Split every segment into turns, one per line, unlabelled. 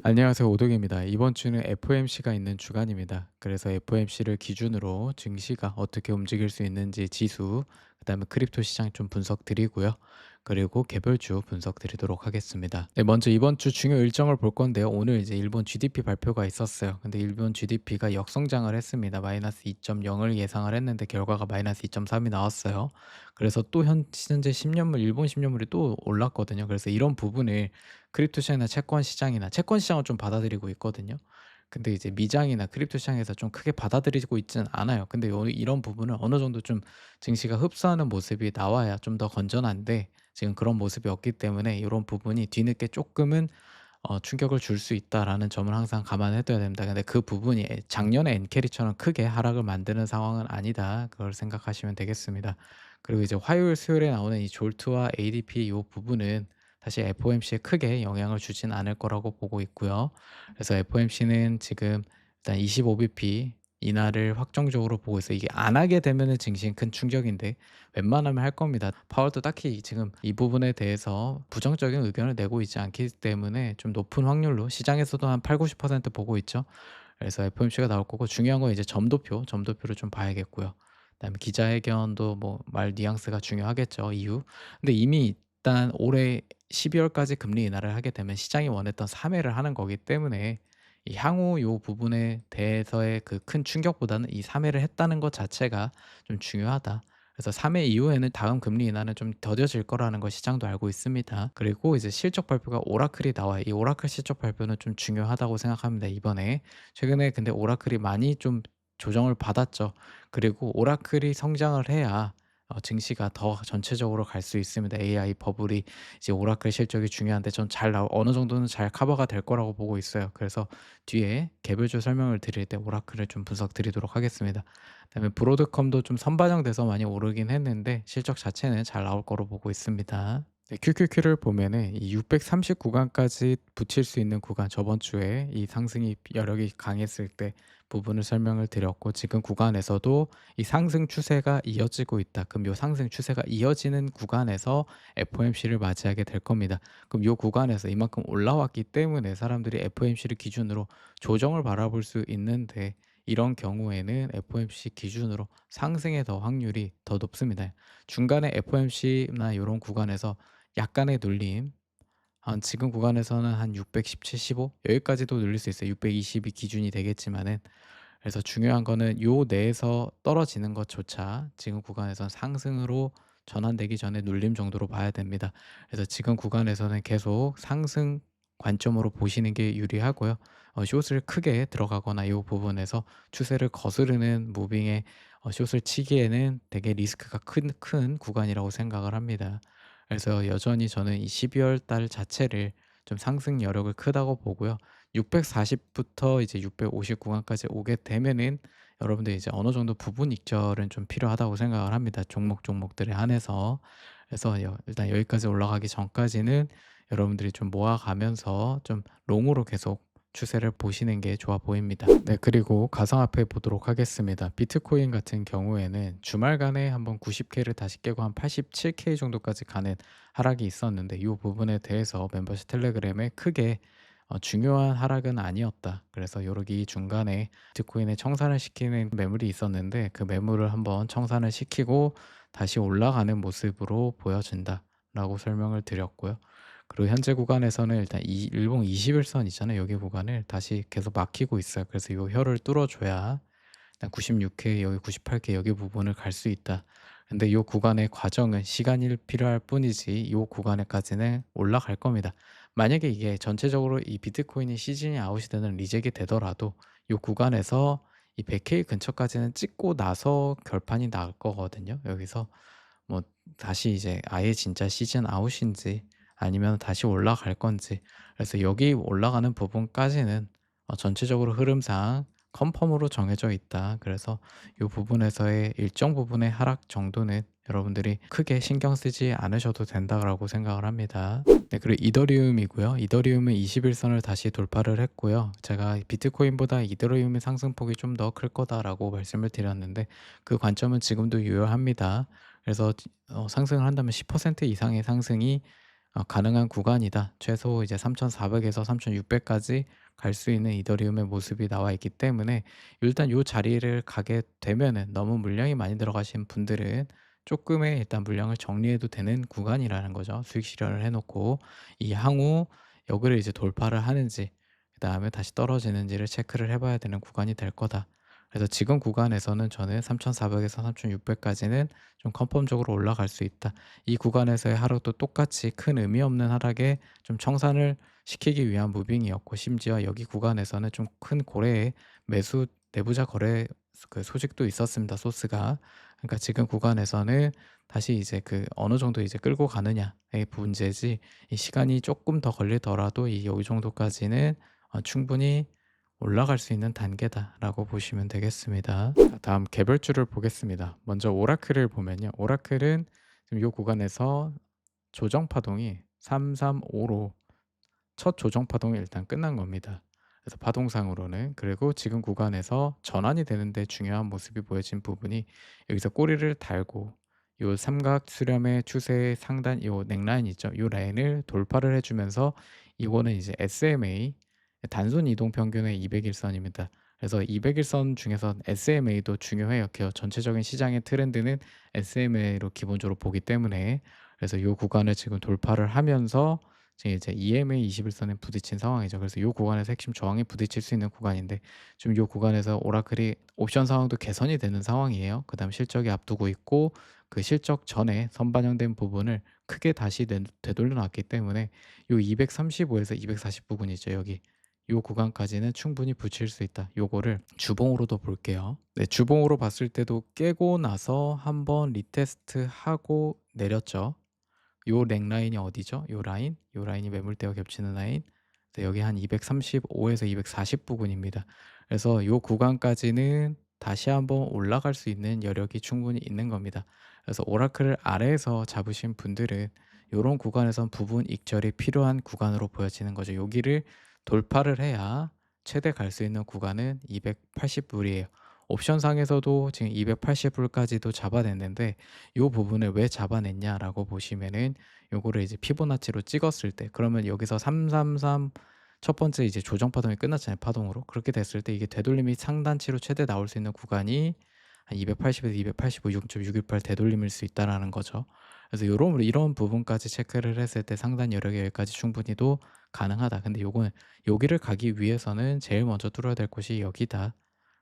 안녕하세요. 오동입니다. 이번 주는 FOMC가 있는 주간입니다. 그래서 FOMC를 기준으로 증시가 어떻게 움직일 수 있는지 지수, 그다음에 크립토 시장 좀 분석 드리고요. 그리고 개별주 분석 드리도록 하겠습니다. 네, 먼저 이번 주 중요 일정을 볼 건데요. 오늘 이제 일본 GDP 발표가 있었어요. 근데 일본 GDP가 역성장을 했습니다. 마이너스 2.0을 예상을 했는데 결과가 마이너스 2.3이 나왔어요. 그래서 또 현재 10년물 일본 10년물이 또 올랐거든요. 그래서 이런 부분을 크립토 시장이나 채권 시장은 좀 받아들이고 있거든요. 근데 이제 미장이나 크립토 시장에서 좀 크게 받아들이고 있지는 않아요. 근데 이런 부분을 어느 정도 좀 증시가 흡수하는 모습이 나와야 좀 더 건전한데 지금 그런 모습이 없기 때문에 이런 부분이 뒤늦게 조금은 '충격을 줄 수 있다.'라는 점을 항상 감안해 둬야 됩니다. 근데 그 부분이 작년에 엔캐리처럼 크게 하락을 만드는 상황은 아니다. 그걸 생각하시면 되겠습니다. 그리고 이제 화요일, 수요일에 나오는 이 졸트와 ADP 요 부분은 사실 FOMC에 크게 영향을 주진 않을 거라고 보고 있고요. 그래서 FOMC는 지금 일단 25bp 인하를 확정적으로 보고 있어요. 이게 안 하게 되면은 증시엔 큰 충격인데 웬만하면 할 겁니다. 파월도 딱히 지금 이 부분에 대해서 부정적인 의견을 내고 있지 않기 때문에 좀 높은 확률로 시장에서도 한 80-90% 보고 있죠. 그래서 FOMC가 나올 거고 중요한 건 이제 점도표를 좀 봐야겠고요. 그다음에 기자회견도 뭐 말 뉘앙스가 중요하겠죠, 이유. 근데 이미 일단 올해 12 월까지 금리 인하를 하게 되면 시장이 원했던 3 회를 하는 거기 때문에 이 향후 요 부분에 대해서의 그 큰 충격보다는 이 3 회를 했다는 것 자체가 좀 중요하다. 그래서 3회 이후에는 다음 금리 인하는 좀 더뎌질 거라는 걸 시장도 알고 있습니다. 그리고 이제 실적 발표가 오라클이 나와요. 이 오라클 실적 발표는 좀 중요하다고 생각합니다, 이번에. 최근에 근데 오라클이 많이 좀 조정을 받았죠. 그리고 오라클이 성장을 해야 증시가 더 전체적으로 갈 수 있습니다. AI 버블이 이제 오라클 실적이 중요한데 전 잘 어느 정도는 잘 커버가 될 거라고 보고 있어요. 그래서 뒤에 개별주 설명을 드릴 때 오라클을 좀 분석 드리도록 하겠습니다. 그다음에 브로드컴도 좀 선반영돼서 많이 오르긴 했는데 실적 자체는 잘 나올 거로 보고 있습니다. 네, QQQ를 보면은 이 630 구간까지 붙일 수 있는 구간, 저번 주에 이 상승이 여력이 강했을 때 부분을 설명을 드렸고 지금 구간에서도 이 상승 추세가 이어지고 있다. 그럼 요 상승 추세가 이어지는 구간에서 FOMC를 맞이하게 될 겁니다. 그럼 요 구간에서 이만큼 올라왔기 때문에 사람들이 FOMC를 기준으로 조정을 바라볼 수 있는데 이런 경우에는 FOMC 기준으로 상승의 더 확률이 더 높습니다. 중간에 FOMC나 이런 구간에서 약간의 눌림, 한 지금 구간에서는 한 617, 15 여기까지도 눌릴 수 있어요. 620이 기준이 되겠지만은. 그래서 중요한 거는 요 내에서 떨어지는 것조차 지금 구간에선 상승으로 전환되기 전에 눌림 정도로 봐야 됩니다. 그래서 지금 구간에서는 계속 상승 관점으로 보시는 게 유리하고요. 숏을 크게 들어가거나 요 부분에서 추세를 거스르는 무빙에 숏을 치기에는 되게 리스크가 큰 구간이라고 생각을 합니다. 그래서 여전히 저는 이 12월 달 자체를 좀 상승 여력을 크다고 보고요. 640 부터 이제 650 구간까지 오게 되면은 여러분들 이제 어느 정도 부분 익절은 좀 필요하다고 생각을 합니다, 종목들에 한해서. 그래서 일단 여기까지 올라가기 전까지는 여러분들이 좀 모아가면서 좀 롱으로 계속 추세를 보시는 게 좋아 보입니다. 네, 그리고 가상화폐 보도록 하겠습니다. 비트코인 같은 경우에는 주말간에 한번 90K를 다시 깨고 한 87K 정도까지 가는 하락이 있었는데 이 부분에 대해서 멤버십 텔레그램에 크게 중요한 하락은 아니었다. 그래서 요러기 중간에 비트코인에 청산을 시키는 매물이 있었는데 그 매물을 한번 청산을 시키고 다시 올라가는 모습으로 보여진다라고 설명을 드렸고요. 그리고 현재 구간에서는 일단 이 일봉 20일선 있잖아요. 여기 구간을 다시 계속 막히고 있어요. 그래서 요 혀를 뚫어줘야 일단 96K 여기 98K 여기 부분을 갈 수 있다. 근데 요 구간의 과정은 시간이 필요할 뿐이지 요 구간에까지는 올라갈 겁니다. 만약에 이게 전체적으로 이 비트코인이 시즌이 아웃이 되는 리젝이 되더라도 요 구간에서 이 100K 근처까지는 찍고 나서 결판이 날 거거든요. 여기서 뭐 다시 이제 아예 진짜 시즌 아웃인지 아니면 다시 올라갈 건지. 그래서 여기 올라가는 부분까지는 전체적으로 흐름상 컨펌으로 정해져 있다. 그래서 이 부분에서의 일정 부분의 하락 정도는 여러분들이 크게 신경 쓰지 않으셔도 된다고 생각을 합니다. 네, 그리고 이더리움이고요. 이더리움은 21선을 다시 돌파를 했고요. 제가 비트코인보다 이더리움의 상승폭이 좀 더 클 거다라고 말씀을 드렸는데 그 관점은 지금도 유효합니다. 그래서 상승을 한다면 10% 이상의 상승이 가능한 구간이다. 최소 이제 3,400에서 3,600 까지 갈 수 있는 이더리움의 모습이 나와 있기 때문에 일단 요 자리를 가게 되면은 너무 물량이 많이 들어가신 분들은 쪼끔의 일단 물량을 정리해도 되는 구간이라는 거죠. 수익 실현을 해 놓고 이 향후 여기를 이제 돌파를 하는지 그다음에 다시 떨어지는지를 체크를 해 봐야 되는 구간이 될 거다. 그래서 지금 구간에서는 저는 3,400에서 3,600 까지는 좀 컨펌적으로 올라갈 수 있다. 이 구간에서의 하락도 똑같이 큰 의미 없는 하락에 좀 청산을 시키기 위한 무빙이었고, 심지어 여기 구간에서는 좀 큰 고래의 매수 내부자 거래 그 소식도 있었습니다, 소스가. 그러니까 지금 구간에서는 다시 이제 그 어느 정도 이제 끌고 가느냐의 문제지, 이 시간이 조금 더 걸리더라도 이 요 정도까지는 충분히 올라갈 수 있는 단계다라고 보시면 되겠습니다. 자, 다음 개별주를 보겠습니다. 먼저 오라클을 보면요. 오라클은 지금 요 구간에서 조정 파동이 335로 첫 조정 파동이 일단 끝난 겁니다. 그래서 파동상으로는, 그리고 지금 구간에서 전환이 되는데 중요한 모습이 보여진 부분이 여기서 꼬리를 달고 요 삼각 수렴의 추세의 상단 요 넥라인 있죠. 요 라인을 돌파를 해 주면서 이거는 이제 SMA 단순 이동 평균의 200일선입니다. 그래서 200일선 중에서 SMA도 중요해요. 전체적인 시장의 트렌드는 SMA로 기본적으로 보기 때문에, 그래서 요 구간을 지금 돌파를 하면서 지금 이제 EMA 21선에 부딪힌 상황이죠. 그래서 요 구간에서 핵심 저항에 부딪힐 수 있는 구간인데, 지금 요 구간에서 오라클이 옵션 상황도 개선이 되는 상황이에요. 그다음 실적이 앞두고 있고 그 실적 전에 선반영된 부분을 크게 다시 되돌려 놨기 때문에 요 235에서 240 부근이죠, 여기. 요 구간까지는 충분히 붙일 수 있다. 요거를 주봉으로도 볼게요. 네, 주봉으로 봤을 때도 깨고 나서 한번 리테스트하고 내렸죠. 요 넥라인이 어디죠? 요 라인? 요 라인이 매물대와 겹치는 라인. 그래서 여기 한 235에서 240 부근입니다. 그래서 요 구간까지는 다시 한번 올라갈 수 있는 여력이 충분히 있는 겁니다. 그래서 오라클을 아래에서 잡으신 분들은 요런 구간에선 부분 익절이 필요한 구간으로 보여지는 거죠. 여기를 돌파를 해야 최대 갈 수 있는 구간은 280 불이에요. 옵션상에서도 지금 280 불까지도 잡아냈는데 요 부분을 왜 잡아냈냐라고 보시면은 요거를 이제 피보나치로 찍었을 때, 그러면 여기서 333 첫 번째 이제 조정 파동이 끝났잖아요, 파동으로. 그렇게 됐을 때 이게 되돌림이 상단치로 최대 나올 수 있는 구간이 한 280에서 285 0.618 되돌림일 수 있다라는 거죠. 그래서 요런 이런 부분까지 체크를 했을 때 상단 여력이 여기까지 충분히도 가능하다. 근데 요거는 여기를 가기 위해서는 제일 먼저 뚫어야 될 곳이 여기다.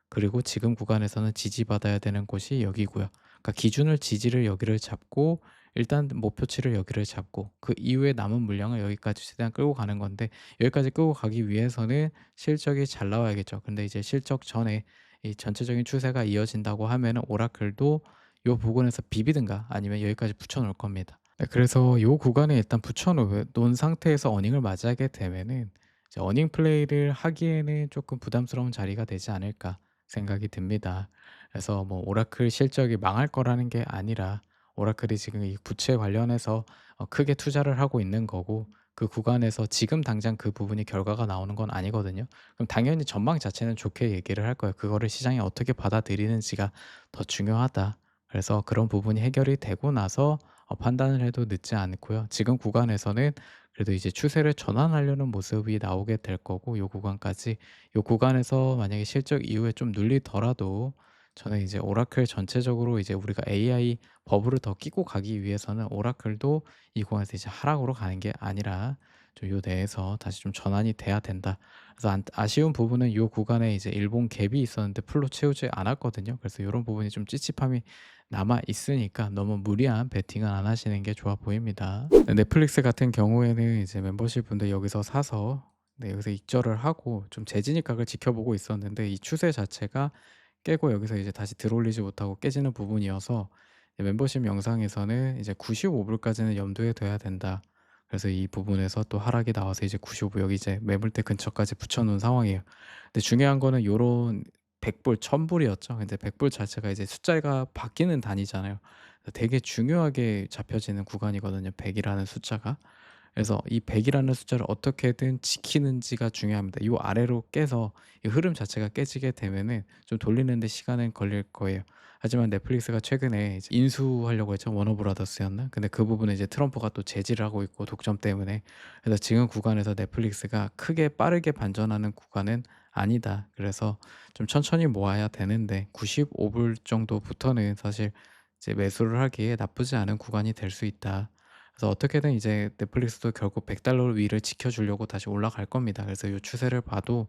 그리고 지금 구간에서는 지지받아야 되는 곳이 여기고요. 그러니까 기준을 지지를 여기를 잡고 일단 목표치를 여기를 잡고 그 이후에 남은 물량을 여기까지 최대한 끌고 가는 건데, 여기까지 끌고 가기 위해서는 실적이 잘 나와야겠죠. 근데 이제 실적 전에 이 전체적인 추세가 이어진다고 하면은 오라클도 요 부분에서 비비든가 아니면 여기까지 붙여 놓을 겁니다. 네, 그래서 요 구간에 일단 붙여 놓은 상태에서 어닝을 맞이하게 되면은 이제 어닝 플레이를 하기에는 조금 부담스러운 자리가 되지 않을까 생각이 듭니다. 그래서 뭐 오라클 실적이 망할 거라는 게 아니라 오라클이 지금 이 부채 관련해서 크게 투자를 하고 있는 거고, 그 구간에서 지금 당장 그 부분이 결과가 나오는 건 아니거든요. 그럼 당연히 전망 자체는 좋게 얘기를 할 거예요. 그거를 시장이 어떻게 받아들이는지가 더 중요하다. 그래서 그런 부분이 해결이 되고 나서 판단을 해도 늦지 않고요. 지금 구간에서는 그래도 이제 추세를 전환하려는 모습이 나오게 될 거고, 요 구간까지 요 구간에서 만약에 실적 이후에 좀 눌리더라도 저는 이제 오라클 전체적으로 이제 우리가 AI 버블을 더 끼고 가기 위해서는 오라클도 이 구간에서 이제 하락으로 가는 게 아니라 좀 요 내에서 다시 좀 전환이 돼야 된다. 그래서 아쉬운 부분은 요 구간에 이제 일본 갭이 있었는데 풀로 채우지 않았거든요. 그래서 요런 부분이 좀 찝찝함이 남아 있으니까 너무 무리한 베팅은 안 하시는 게 좋아 보입니다. 네, 넷플릭스 같은 경우에는 이제 멤버십 분들 여기서 사서 여기서 익절을 하고 좀 재진입각을 지켜보고 있었는데, 이 추세 자체가 깨고 여기서 이제 다시 들어올리지 못하고 깨지는 부분이어서 멤버십 영상에서는 이제 95 불까지는 염두에 둬야 된다. 그래서 이 부분에서 또 하락이 나와서 이제 95 여기 이제 매물대 근처까지 붙여 놓은 상황이에요. 근데 중요한 거는 요런 100 불, 1000 불이었죠. 근데 100불 자체가 이제 숫자가 바뀌는 단위잖아요. 되게 중요하게 잡혀지는 구간이거든요, 100 이라는 숫자가. 그래서 이 100 이라는 숫자를 어떻게든 지키는지가 중요합니다. 요 아래로 깨서 이 흐름 자체가 깨지게 되면은 좀 돌리는 데 시간은 걸릴 거예요. 하지만 넷플릭스가 최근에 이제 인수하려고 했죠. 워너브라더스였나? 근데 그 부분에 이제 트럼프가 또 제지를 하고 있고 독점 때문에. 그래서 지금 구간에서 넷플릭스가 크게 빠르게 반전하는 구간은 아니다. 그래서 좀 천천히 모아야 되는데 95불 정도부터는 사실 이제 매수를 하기에 나쁘지 않은 구간이 될 수 있다. 그래서 어떻게든 이제 넷플릭스도 결국 $100 위를 지켜주려고 다시 올라갈 겁니다. 그래서 이 추세를 봐도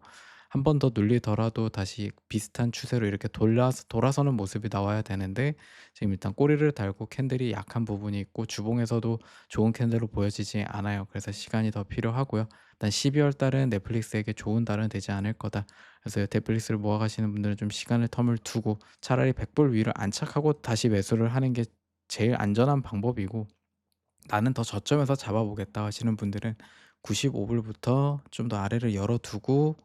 한 번 더 눌리더라도 다시 비슷한 추세로 이렇게 돌아서는 모습이 나와야 되는데 지금 일단 꼬리를 달고 캔들이 약한 부분이 있고 주봉에서도 좋은 캔들로 보여지지 않아요. 그래서 시간이 더 필요하고요. 일단 12월 달은 넷플릭스에게 좋은 달은 되지 않을 거다. 그래서 넷플릭스를 모아가시는 분들은 좀 시간을 텀을 두고 차라리 100불 위를 안착하고 다시 매수를 하는 게 제일 안전한 방법이고, '나는 더 저점에서 잡아보겠다.' 하시는 분들은 95불부터 좀 더 아래를 열어 두고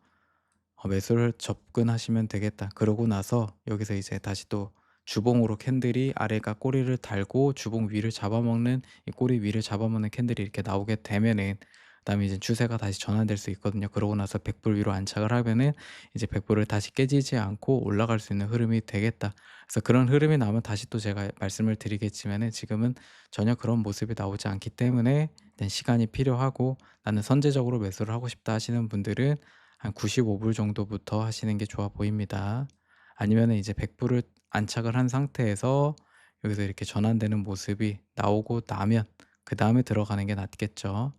매수를 접근하시면 되겠다. 그러고 나서 여기서 이제 다시 또 주봉으로 캔들이 아래가 꼬리를 달고 주봉 위를 잡아먹는, 이 꼬리 위를 잡아먹는 캔들이 이렇게 나오게 되면은 그다음에 이제 추세가 다시 전환될 수 있거든요. 그러고 나서 100불 위로 안착을 하면은 이제 100불을 다시 깨지지 않고 올라갈 수 있는 흐름이 되겠다. 그래서 그런 흐름이 나오면 다시 또 제가 말씀을 드리겠지만은 지금은 전혀 그런 모습이 나오지 않기 때문에 일단 시간이 필요하고 '나는 선제적으로 매수를 하고 싶다.' 하시는 분들은 한 95불 정도부터 하시는 게 좋아 보입니다. 아니면은 이제 100불을 안착을 한 상태에서 여기서 이렇게 전환되는 모습이 나오고 나면 그다음에 들어가는 게 낫겠죠.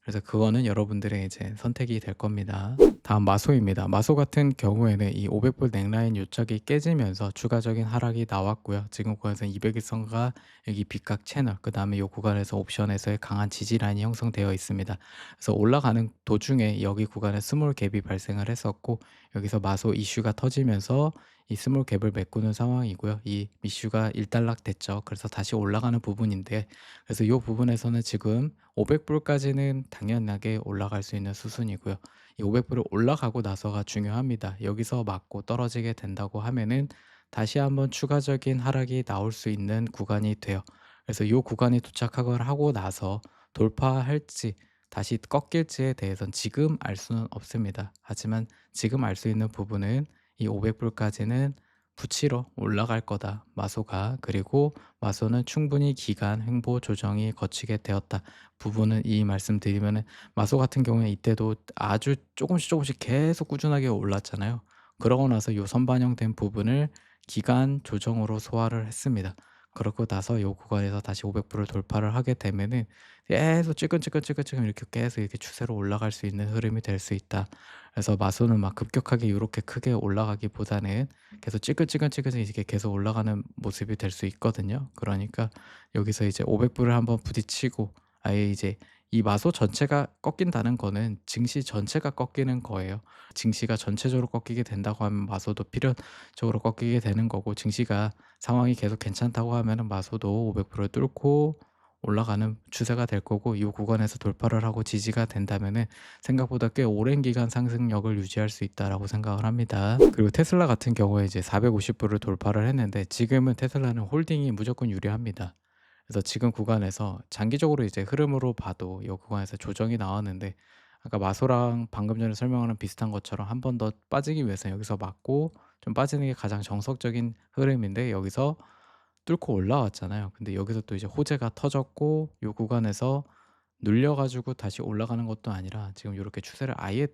그래서 그거는 여러분들의 이제 선택이 될 겁니다. 다음 마소입니다. 마소 같은 경우에는 이 500불 넥라인 요짝이 깨지면서 추가적인 하락이 나왔고요. 지금 구간에서 200일선과 여기 빗각 채널, 그 다음에 이 구간에서 옵션에서의 강한 지지 라인이 형성되어 있습니다. 그래서 올라가는 도중에 여기 구간에 스몰 갭이 발생을 했었고, 여기서 마소 이슈가 터지면서 이 스몰 갭을 메꾸는 상황이고요. 이 이슈가 일단락 됐죠. 그래서 다시 올라가는 부분인데, 그래서 이 부분에서는 지금 500불까지는 당연하게 올라갈 수 있는 수순이고요. 이 500불을 올라가고 나서가 중요합니다. 여기서 맞고 떨어지게 된다고 하면은 다시 한번 추가적인 하락이 나올 수 있는 구간이 돼요. 그래서 이 구간에 도착하거나 하고 나서 돌파할지 다시 꺾일지에 대해서는 지금 알 수는 없습니다. 하지만 지금 알 수 있는 부분은 이 500불까지는 붙이러 올라갈 거다. 마소가. 그리고 마소는 충분히 기간 횡보 조정이 거치게 되었다. 부분은 이 말씀드리면은 마소 같은 경우에 이때도 아주 조금씩 계속 꾸준하게 올랐잖아요. 그러고 나서 요 선반영된 부분을 기간 조정으로 소화를 했습니다. 그러고 나서 요 구간에서 다시 500불을 돌파를 하게 되면은 계속 찌끈찌끈 이렇게 계속 이렇게 추세로 올라갈 수 있는 흐름이 될 수 있다. 그래서 마소는 막 급격하게 요렇게 크게 올라가기보다는 계속 찌끈찌끈 이렇게 계속 올라가는 모습이 될 수 있거든요. 그러니까 여기서 이제 500불을 한번 부딪히고 아예 이제 이 마소 전체가 꺾인다는 거는 증시 전체가 꺾이는 거예요. 증시가 전체적으로 꺾이게 된다고 하면 마소도 필연적으로 꺾이게 되는 거고, 증시가 상황이 계속 괜찮다고 하면은 마소도 500불을 뚫고 올라가는 추세가 될 거고, 이 구간에서 돌파를 하고 지지가 된다면은 생각보다 꽤 오랜 기간 상승력을 유지할 수 있다라고 생각을 합니다. 그리고 테슬라 같은 경우에 이제 450불을 돌파를 했는데 지금은 테슬라는 홀딩이 무조건 유리합니다. 그래서 지금 구간에서 장기적으로 이제 흐름으로 봐도 이 구간에서 조정이 나왔는데, 아까 마소랑 방금 전에 설명하는 비슷한 것처럼 한 번 더 빠지기 위해서 여기서 맞고 좀 빠지는 게 가장 정석적인 흐름인데, 여기서 뚫고 올라왔잖아요. 근데 여기서 또 이제 호재가 터졌고 요 구간에서 눌려 가지고 다시 올라가는 것도 아니라 지금 요렇게 추세를 아예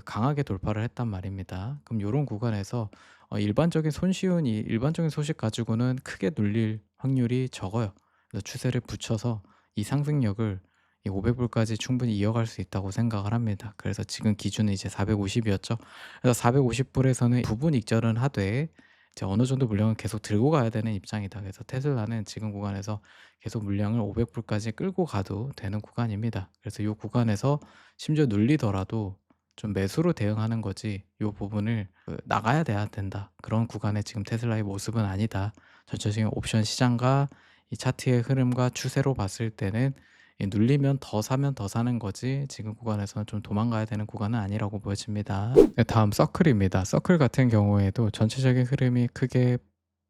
강하게 돌파를 했단 말입니다. 그럼 요런 구간에서 일반적인 소식 가지고는 크게 눌릴 확률이 적어요. 그래서 추세를 붙여서 이 상승력을 이 500불까지 충분히 이어갈 수 있다고 생각을 합니다. 그래서 지금 기준은 이제 450이었죠. 그래서 450불에서는 부분 익절은 하되 이제 어느 정도 물량을 계속 들고 가야 되는 입장이다. 그래서 테슬라는 지금 구간에서 계속 물량을 500불까지 끌고 가도 되는 구간입니다. 그래서 이 구간에서 심지어 눌리더라도 좀 매수로 대응하는 거지 요 부분을 나가야 돼야 된다. 그런 구간에 지금 테슬라의 모습은 아니다. 전체적인 옵션 시장과 이 차트의 흐름과 추세로 봤을 때는 이 눌리면 더 사면 더 사는 거지 지금 구간에서는 좀 도망가야 되는 구간은 아니라고 보여집니다. 네, 다음 서클입니다. 서클 같은 경우에도 전체적인 흐름이 크게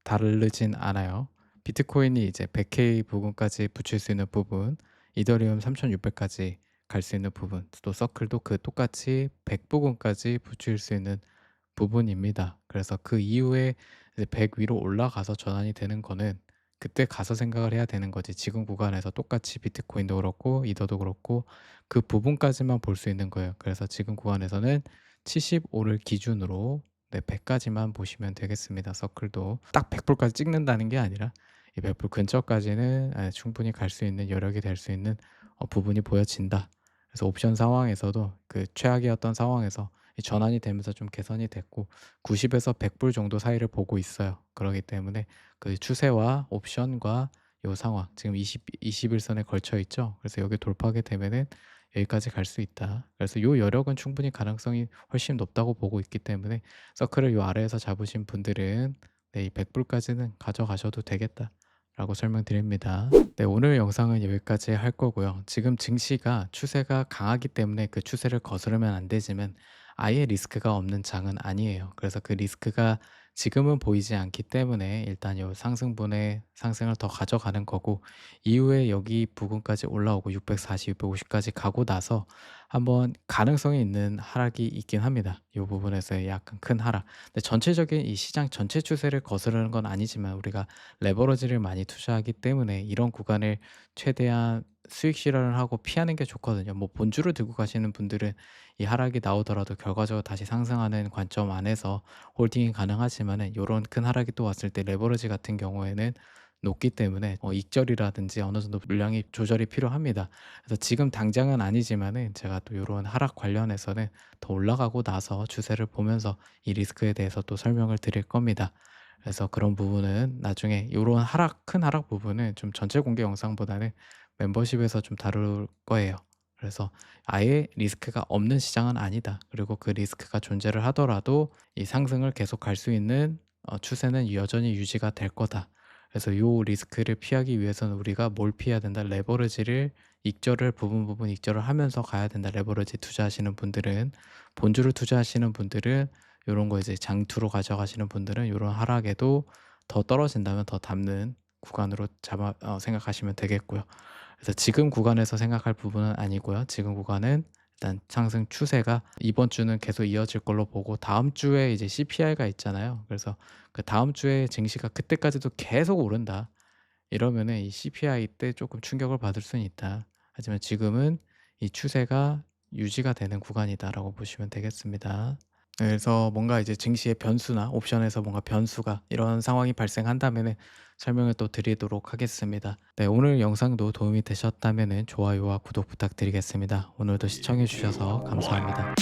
다르진 않아요. 비트코인이 이제 100K 부분까지 붙일 수 있는 부분, 이더리움 3,600까지 갈 수 있는 부분, 또 서클도 그 똑같이 100 부근까지 붙일 수 있는 부분입니다. 그래서 그 이후에 이제 100 위로 올라가서 전환이 되는 거는 그때 가서 생각을 해야 되는 거지, 지금 구간에서 똑같이 비트코인도 그렇고 이더도 그렇고 그 부분까지만 볼 수 있는 거예요. 그래서 지금 구간에서는 75를 기준으로 100 까지만 보시면 되겠습니다. 서클도 딱 100 불까지 찍는다는 게 아니라 이 100불 근처까지는 충분히 갈 수 있는 여력이 될 수 있는 부분이 보여진다. 그래서 옵션 상황에서도 그 최악이었던 상황에서 이 전환이 되면서 좀 개선이 됐고 90에서 100불 정도 사이를 보고 있어요. 그러기 때문에 그 추세와 옵션과 요 상황 지금 21선에 걸쳐 있죠. 그래서 여기 돌파하게 되면은 여기까지 갈 수 있다. 그래서 요 여력은 충분히 가능성이 훨씬 높다고 보고 있기 때문에 서클을 요 아래에서 잡으신 분들은 이 100 불까지는 가져가셔도 되겠다라고 설명드립니다. 네, 오늘 영상은 여기까지 할 거고요. 지금 증시가 추세가 강하기 때문에 그 추세를 거스르면 안 되지만 아예 리스크가 없는 장은 아니에요. 그래서 그 리스크가 지금은 보이지 않기 때문에 일단 요 상승분의 상승을 더 가져가는 거고, 이후에 여기 부근까지 올라오고 640, 650까지 가고 나서 한번 가능성이 있는 하락이 있긴 합니다. 이 부분에서의 약간 큰 하락. 근데 전체적인 이 시장 전체 추세를 거스르는 건 아니지만 우리가 레버리지를 많이 투자하기 때문에 이런 구간을 최대한 수익 실현을 하고 피하는 게 좋거든요. 뭐 본주를 들고 가시는 분들은 이 하락이 나오더라도 결과적으로 다시 상승하는 관점 안에서 홀딩이 가능하지만은 요런 큰 하락이 또 왔을 때 레버리지 같은 경우에는 높기 때문에 익절이라든지 어느 정도 물량이 조절이 필요합니다. 그래서 지금 당장은 아니지만은 제가 또 요런 하락 관련해서는 더 올라가고 나서 추세를 보면서 이 리스크에 대해서 또 설명을 드릴 겁니다. 그래서 그런 부분은 나중에 요런 하락 큰 하락 부분은 좀 전체 공개 영상보다는 멤버십에서 좀 다룰 거예요. 그래서 아예 리스크가 없는 시장은 아니다. 그리고 그 리스크가 존재를 하더라도 이 상승을 계속 갈 수 있는 추세는 여전히 유지가 될 거다. 그래서 요 리스크를 피하기 위해서는 우리가 뭘 피해야 된다. 레버리지를 익절을 부분 익절을 하면서 가야 된다. 레버리지 투자하시는 분들은, 본주를 투자하시는 분들은 요런 거 이제 장투로 가져가시는 분들은 요런 하락에도 더 떨어진다면 더 담는 구간으로 잡아 생각하시면 되겠고요. 그래서 지금 구간에서 생각할 부분은 아니고요. 지금 구간은 일단 상승 추세가 이번 주는 계속 이어질 걸로 보고 다음 주에 이제 CPI가 있잖아요. 그래서 그 다음 주에 증시가 그때까지도 계속 오른다, 이러면은 이 CPI 때 조금 충격을 받을 수는 있다. 하지만 지금은 이 추세가 유지가 되는 구간이다라고 보시면 되겠습니다. 네, 그래서 뭔가 이제 증시의 변수나 옵션에서 뭔가 변수가 이런 상황이 발생한다면은 설명을 또 드리도록 하겠습니다. 네, 오늘 영상도 도움이 되셨다면은 좋아요와 구독 부탁드리겠습니다. 오늘도 시청해 주셔서 감사합니다.